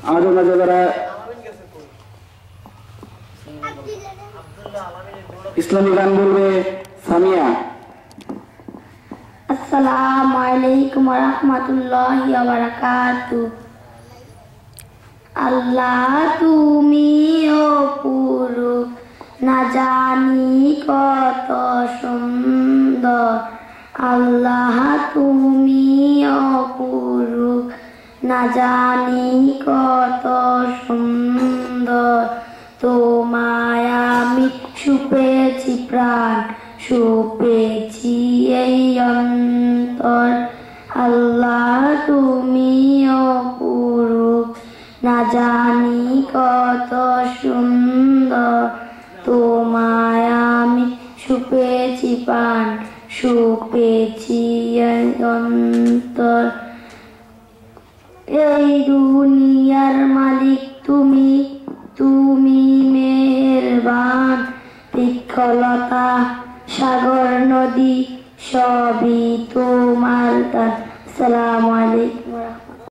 আমাদের মাঝে যারা ইসলামী গান বলবে সামিয়া। আসসালামু আলাইকুম ওয়া রাহমাতুল্লাহি ওয়া বারাকাতুহু। আল্লাহ তুমি অপূর্ব, না জানি কত সুন্দর। আল্লাহ তুমি অপূর্ব, না জানি কত সুন্দর। তোমায় আমি সুপেছি প্রাণ, সুপেছি এই অন্তর। আল্লাহ তুমি অপূর্ব, না জানি কত সুন্দর। তোমায় আমি সুপেছি প্রাণ, সুপেছি এই অন্তর। এই দুনিয়ার মালিক তুমি, তুমি মেহেরবান। বৃক্ষলতা সাগর নদী সবই তোমার দান। আসসালামু আলাইকুম।